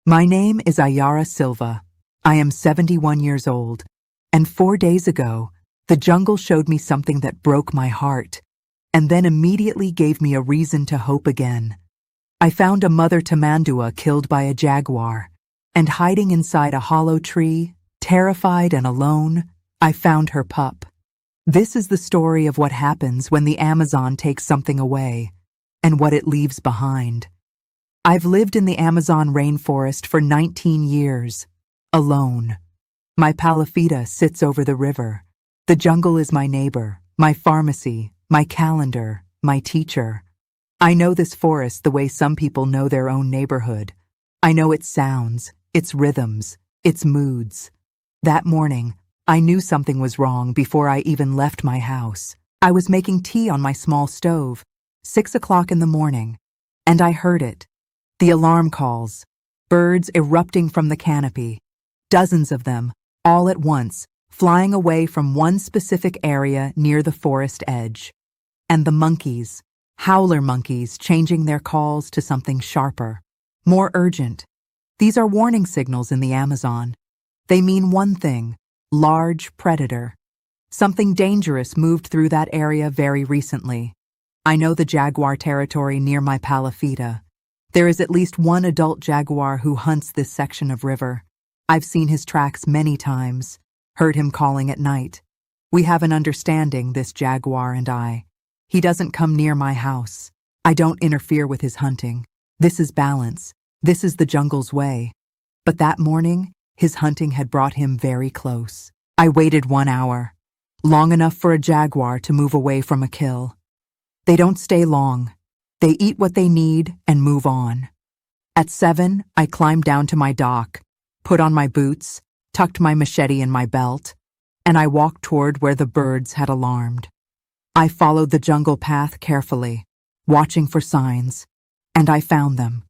My name is Ayara Silva. I am 71 years old, and 4 days ago, the jungle showed me something that broke my heart, and then immediately gave me a reason to hope again. I found a mother Tamandua killed by a jaguar, and hiding inside a hollow tree, terrified and alone, I found her pup. This is the story of what happens when the Amazon takes something away, and what it leaves behind. I've lived in the Amazon rainforest for 19 years, alone. My palafita sits over the river. The jungle is my neighbor, my pharmacy, my calendar, my teacher. I know this forest the way some people know their own neighborhood. I know its sounds, its rhythms, its moods. That morning, I knew something was wrong before I even left my house. I was making tea on my small stove, 6 o'clock in the morning, and I heard it. The alarm calls, birds erupting from the canopy, dozens of them, all at once, flying away from one specific area near the forest edge. And the monkeys, howler monkeys, changing their calls to something sharper, more urgent. These are warning signals in the Amazon. They mean one thing: large predator. Something dangerous moved through that area very recently. I know the jaguar territory near my palafita. There is at least one adult jaguar who hunts this section of river. I've seen his tracks many times, heard him calling at night. We have an understanding, this jaguar and I. He doesn't come near my house. I don't interfere with his hunting. This is balance. This is the jungle's way. But that morning, his hunting had brought him very close. I waited 1 hour, long enough for a jaguar to move away from a kill. They don't stay long. They eat what they need and move on. At 7, I climbed down to my dock, put on my boots, tucked my machete in my belt, and I walked toward where the birds had alarmed. I followed the jungle path carefully, watching for signs, and I found them.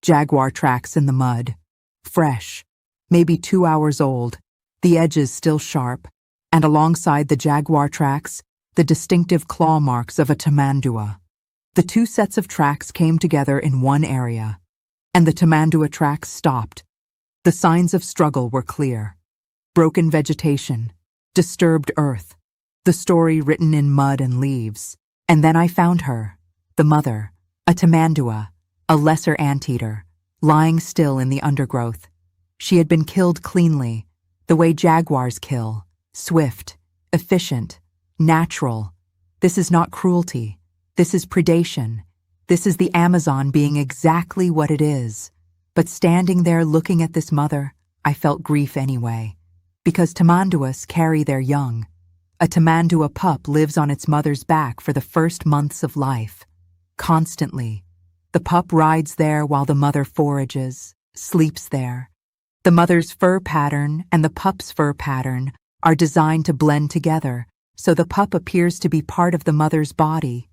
Jaguar tracks in the mud, fresh, maybe 2 hours old, the edges still sharp, and alongside the jaguar tracks, the distinctive claw marks of a Tamandua. The two sets of tracks came together in one area, and the Tamandua tracks stopped. The signs of struggle were clear: broken vegetation, disturbed earth, the story written in mud and leaves. And then I found her, the mother, a Tamandua, a lesser anteater, lying still in the undergrowth. She had been killed cleanly, the way jaguars kill, swift, efficient, natural. This is not cruelty. This is predation. This is the Amazon being exactly what it is. But standing there looking at this mother, I felt grief anyway, because Tamanduas carry their young. A Tamandua pup lives on its mother's back for the first months of life. Constantly. The pup rides there while the mother forages, sleeps there. The mother's fur pattern and the pup's fur pattern are designed to blend together, so the pup appears to be part of the mother's body.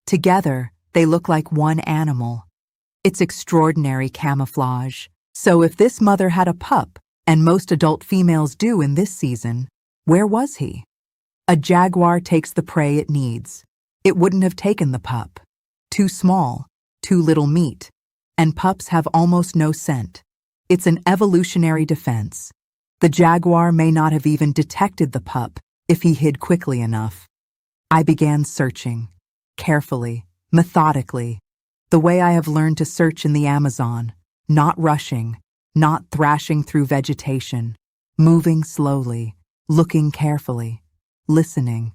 Together, they look like one animal. It's extraordinary camouflage. So if this mother had a pup, and most adult females do in this season, where was he? A jaguar takes the prey it needs. It wouldn't have taken the pup. Too small, too little meat, and pups have almost no scent. It's an evolutionary defense. The jaguar may not have even detected the pup if he hid quickly enough. I began searching. Carefully, methodically, the way I have learned to search in the Amazon, not rushing, not thrashing through vegetation, moving slowly, looking carefully, listening.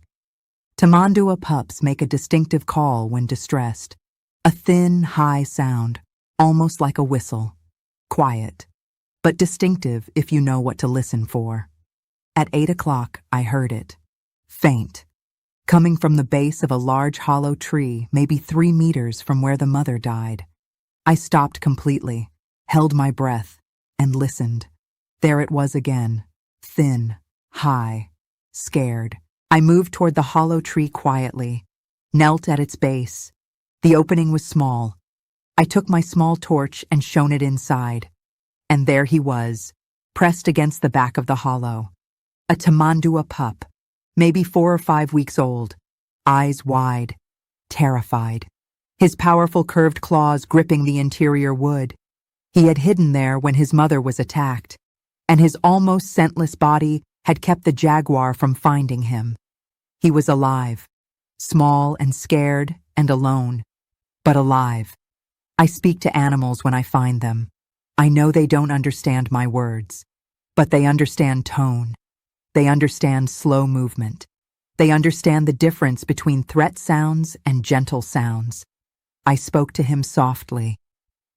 Tamandua pups make a distinctive call when distressed, a thin, high sound, almost like a whistle, quiet, but distinctive if you know what to listen for. At 8 o'clock, I heard it, faint, coming from the base of a large hollow tree, maybe 3 meters from where the mother died. I stopped completely, held my breath, and listened. There it was again, thin, high, scared. I moved toward the hollow tree quietly, knelt at its base. The opening was small. I took my small torch and shone it inside. And there he was, pressed against the back of the hollow. A Tamandua pup, maybe 4 or 5 weeks old, eyes wide, terrified, his powerful curved claws gripping the interior wood. He had hidden there when his mother was attacked, and his almost scentless body had kept the jaguar from finding him. He was alive, small and scared and alone, but alive. I speak to animals when I find them. I know they don't understand my words, but they understand tone. They understand slow movement. They understand the difference between threat sounds and gentle sounds. I spoke to him softly,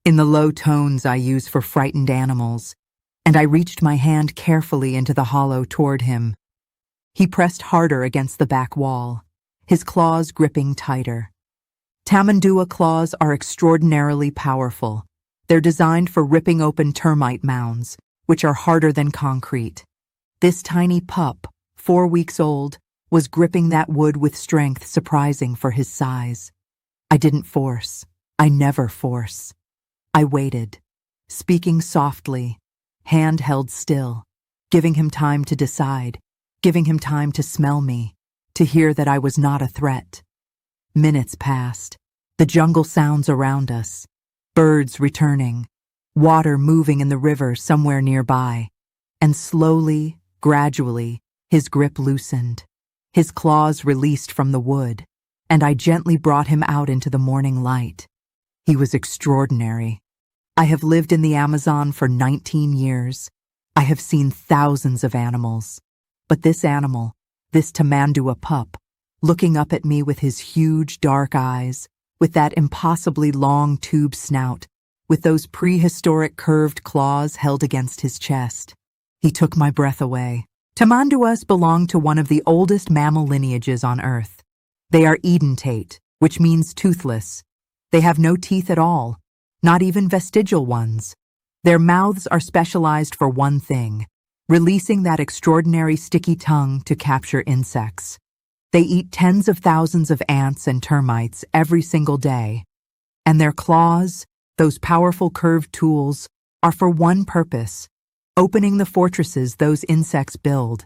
in the low tones I use for frightened animals, and I reached my hand carefully into the hollow toward him. He pressed harder against the back wall, his claws gripping tighter. Tamandua claws are extraordinarily powerful. They're designed for ripping open termite mounds, which are harder than concrete. This tiny pup, 4 weeks old, was gripping that wood with strength surprising for his size. I didn't force. I never force. I waited, speaking softly, hand held still, giving him time to decide, giving him time to smell me, to hear that I was not a threat. Minutes passed, the jungle sounds around us, birds returning, water moving in the river somewhere nearby, and slowly, gradually, his grip loosened. His claws released from the wood, and I gently brought him out into the morning light. He was extraordinary. I have lived in the Amazon for 19 years. I have seen thousands of animals. But this animal, this Tamandua pup, looking up at me with his huge dark eyes, with that impossibly long tube snout, with those prehistoric curved claws held against his chest. He took my breath away. Tamanduas belong to one of the oldest mammal lineages on Earth. They are edentate, which means toothless. They have no teeth at all, not even vestigial ones. Their mouths are specialized for one thing, releasing that extraordinary sticky tongue to capture insects. They eat tens of thousands of ants and termites every single day. And their claws, those powerful curved tools, are for one purpose: opening the fortresses those insects build.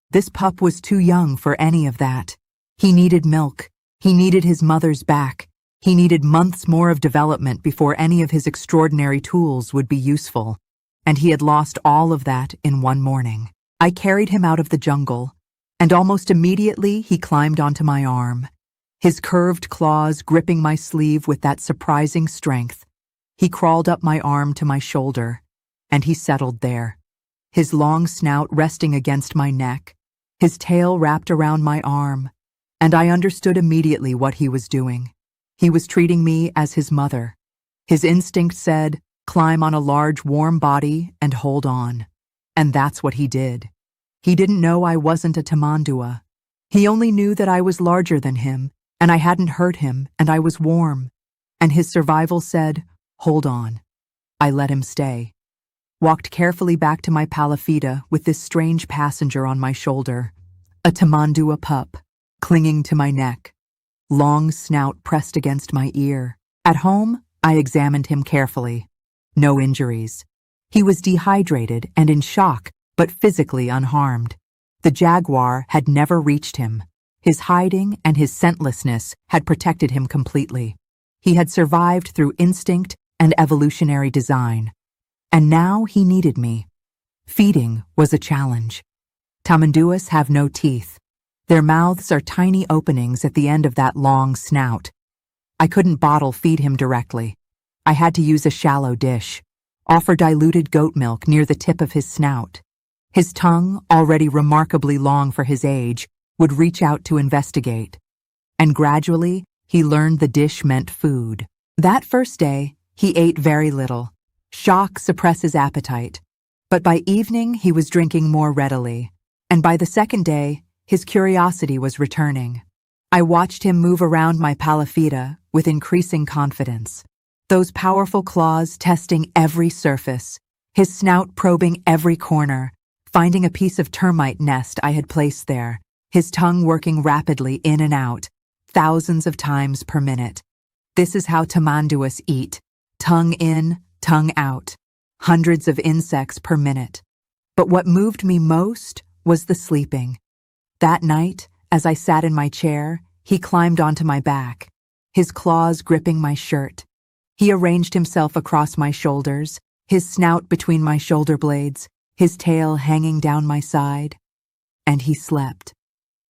This pup was too young for any of that. He needed milk. He needed his mother's back. He needed months more of development before any of his extraordinary tools would be useful. And he had lost all of that in one morning. I carried him out of the jungle, and almost immediately he climbed onto my arm, his curved claws gripping my sleeve with that surprising strength. He crawled up my arm to my shoulder, and he settled there, his long snout resting against my neck, his tail wrapped around my arm, and I understood immediately what he was doing. He was treating me as his mother. His instinct said, climb on a large warm body and hold on. And that's what he did. He didn't know I wasn't a Tamandua. He only knew that I was larger than him, and I hadn't hurt him, and I was warm. And his survival said, hold on. I let him stay. Walked carefully back to my palafita with this strange passenger on my shoulder, a Tamandua pup, clinging to my neck, long snout pressed against my ear. At home, I examined him carefully. No injuries. He was dehydrated and in shock, but physically unharmed. The jaguar had never reached him. His hiding and his scentlessness had protected him completely. He had survived through instinct and evolutionary design. And now he needed me. Feeding was a challenge. Tamanduas have no teeth. Their mouths are tiny openings at the end of that long snout. I couldn't bottle feed him directly. I had to use a shallow dish, offer diluted goat milk near the tip of his snout. His tongue, already remarkably long for his age, would reach out to investigate. And gradually, he learned the dish meant food. That first day, he ate very little. Shock suppresses appetite. But by evening, he was drinking more readily. And by the second day, his curiosity was returning. I watched him move around my palafita with increasing confidence. Those powerful claws testing every surface, his snout probing every corner, finding a piece of termite nest I had placed there, his tongue working rapidly in and out, thousands of times per minute. This is how Tamanduas eat, tongue in, tongue out, hundreds of insects per minute. But what moved me most was the sleeping. That night, as I sat in my chair, he climbed onto my back, his claws gripping my shirt. He arranged himself across my shoulders, his snout between my shoulder blades, his tail hanging down my side. And he slept,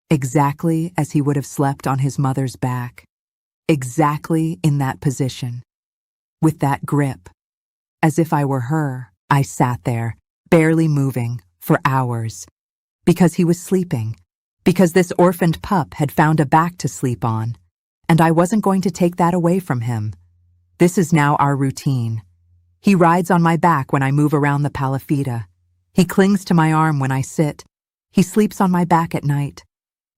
exactly as he would have slept on his mother's back, exactly in that position, with that grip. As if I were her, I sat there, barely moving, for hours, because he was sleeping, because this orphaned pup had found a back to sleep on, and I wasn't going to take that away from him. This is now our routine. He rides on my back when I move around the palafita. He clings to my arm when I sit. He sleeps on my back at night.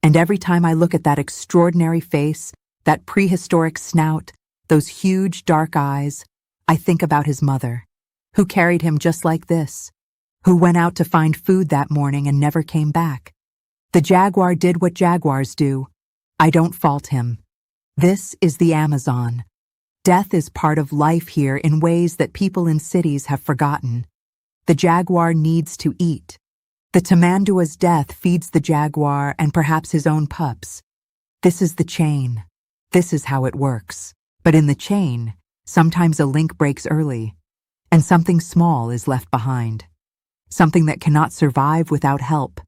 And every time I look at that extraordinary face, that prehistoric snout, those huge dark eyes, I think about his mother, who carried him just like this, who went out to find food that morning and never came back. The jaguar did what jaguars do. I don't fault him. This is the Amazon. Death is part of life here in ways that people in cities have forgotten. The jaguar needs to eat. The Tamandua's death feeds the jaguar and perhaps his own pups. This is the chain. This is how it works. But in the chain, sometimes a link breaks early, and something small is left behind. Something that cannot survive without help.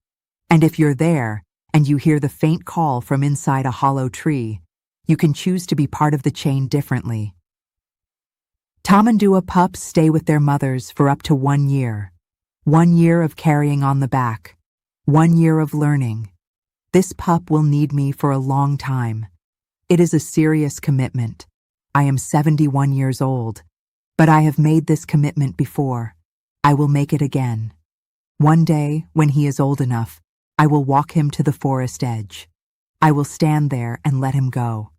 And if you're there, and you hear the faint call from inside a hollow tree, you can choose to be part of the chain differently. Tamandua pups stay with their mothers for up to 1 year. 1 year of carrying on the back. 1 year of learning. This pup will need me for a long time. It is a serious commitment. I am 71 years old, but I have made this commitment before. I will make it again. One day, when he is old enough, I will walk him to the forest edge. I will stand there and let him go.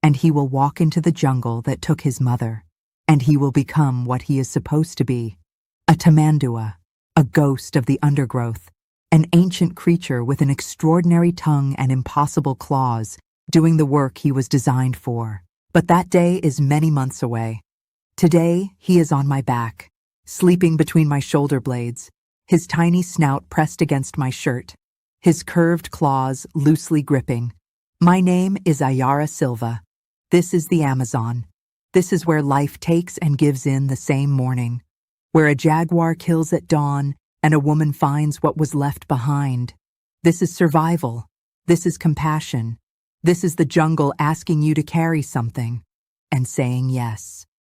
And he will walk into the jungle that took his mother. And he will become what he is supposed to be. A Tamandua, a ghost of the undergrowth, an ancient creature with an extraordinary tongue and impossible claws, doing the work he was designed for. But that day is many months away. Today, he is on my back, sleeping between my shoulder blades, his tiny snout pressed against my shirt, his curved claws loosely gripping. My name is Ayara Silva. This is the Amazon. This is where life takes and gives in the same morning, where a jaguar kills at dawn and a woman finds what was left behind. This is survival. This is compassion. This is the jungle asking you to carry something and saying yes.